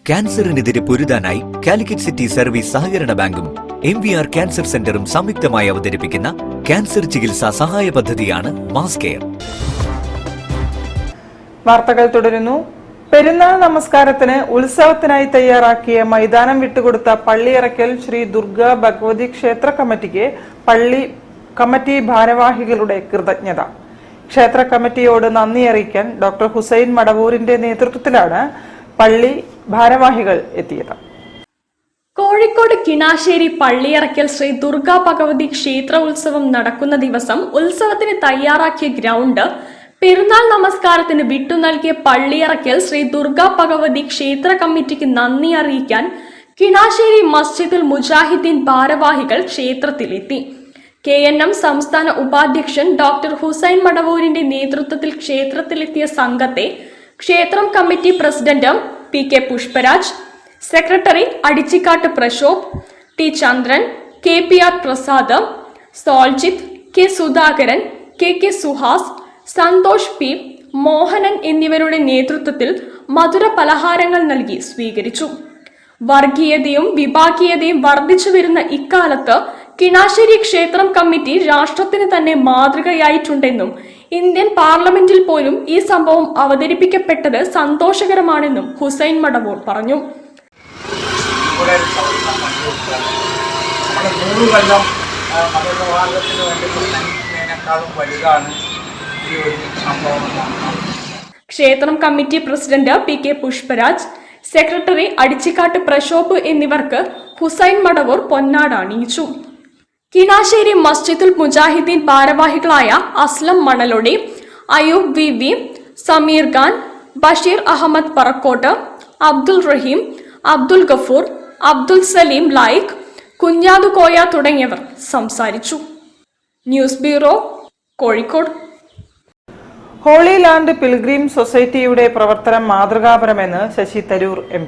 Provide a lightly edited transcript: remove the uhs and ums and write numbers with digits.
ക്യാൻസറിനെതിരെ പൊരുതാനായി Calicut city service സഹകരണ ബാങ്കും MVR cancer സെന്ററും സംയുക്തമായി അവതരിപ്പിക്കുന്ന ക്യാൻസർ ചികിത്സാ സഹായ പദ്ധതിയാണ് മാസ് കെയർ. വാർത്തകൾ തുടരുന്നു. പെരുന്നാൾ നമസ്കാരത്തിന് ഉത്സവത്തിനായി തയ്യാറാക്കിയ മൈതാനം വിട്ടുകൊടുത്ത പള്ളിയറക്കൽ ശ്രീ ദുർഗ ഭഗവതി ക്ഷേത്ര കമ്മിറ്റിക്ക് പള്ളി കമ്മിറ്റി ഭാരവാഹികളുടെ കൃതജ്ഞത. ക്ഷേത്ര കമ്മിറ്റിയോട് നന്ദി അറിയിക്കാൻ ഡോക്ടർ ഹുസൈൻ മടവൂരിന്റെ നേതൃത്വത്തിലാണ് പള്ളി ഭാരവാഹികൾ എത്തിയത്. കോഴിക്കോട് കിണാശ്ശേരി പള്ളിയറക്കൽ ശ്രീ ദുർഗ ഭഗവതി ക്ഷേത്ര ഉത്സവം നടക്കുന്ന ദിവസം ഉത്സവത്തിന് തയ്യാറാക്കിയ ഗ്രൗണ്ട് പെരുന്നാൾ നമസ്കാരത്തിന് വിട്ടു നൽകിയ പള്ളിയറക്കൽ ശ്രീ ദുർഗ ഭഗവതി ക്ഷേത്ര കമ്മിറ്റിക്ക് നന്ദി അറിയിക്കാൻ കിണാശ്ശേരി മസ്ജിദുൽ മുജാഹിദ്ദീൻ ഭാരവാഹികൾ ക്ഷേത്രത്തിലെത്തി. KNM സംസ്ഥാന ഉപാധ്യക്ഷൻ ഡോക്ടർ ഹുസൈൻ മടവൂരിന്റെ നേതൃത്വത്തിൽ ക്ഷേത്രത്തിലെത്തിയ സംഘത്തെ ക്ഷേത്രം committee president PK Pushparaj, secretary Adichikkatt Prashobh, T Chandran, KPR Prasad, Soljith, K Sudhakaran, KK Suhas, Santhosh P, Mohanan എന്നിവരുടെ നേതൃത്വത്തിൽ മധുര പലഹാരങ്ങൾ നൽകി സ്വീകരിച്ചു. വർഗീയതയും വിഭാഗീയതയും വർദ്ധിച്ചു വരുന്ന ഇക്കാലത്ത് കിണാശ്ശേരി ക്ഷേത്രം കമ്മിറ്റി രാഷ്ട്രത്തിന് തന്നെ മാതൃകയായിട്ടുണ്ടെന്നും ഇന്ത്യൻ പാർലമെന്റിൽ പോലും ഈ സംഭവം അവതരിപ്പിക്കപ്പെട്ടത് സന്തോഷകരമാണെന്നും ഹുസൈൻ മടവൂർ പറഞ്ഞു. ക്ഷേത്രം committee president PK Pushparaj, secretary Adichikkatt Prashobh എന്നിവർക്ക് ഹുസൈൻ മടവൂർ പൊന്നാട അണിയിച്ചു. കിണാശ്ശേരി മസ്ജിദുൽ മുജാഹിദ്ദീൻ ഭാരവാഹികളായ അസ്ലം മണലൊടി, അയൂബ് VV, സമീർ ഖാൻ, ബഷീർ അഹമ്മദ് പറക്കോട്ട്, അബ്ദുൽ റഹീം, അബ്ദുൽ ഗഫൂർ, അബ്ദുൽ സലീം ലൈക്ക്, കുഞ്ഞാദു കോയ തുടങ്ങിയവർ സംസാരിച്ചു. News bureau, Kozhikode. Holy land pilgrim സൊസൈറ്റിയുടെ പ്രവർത്തനം മാതൃകാപരമെന്ന് ശശി തരൂർ MP.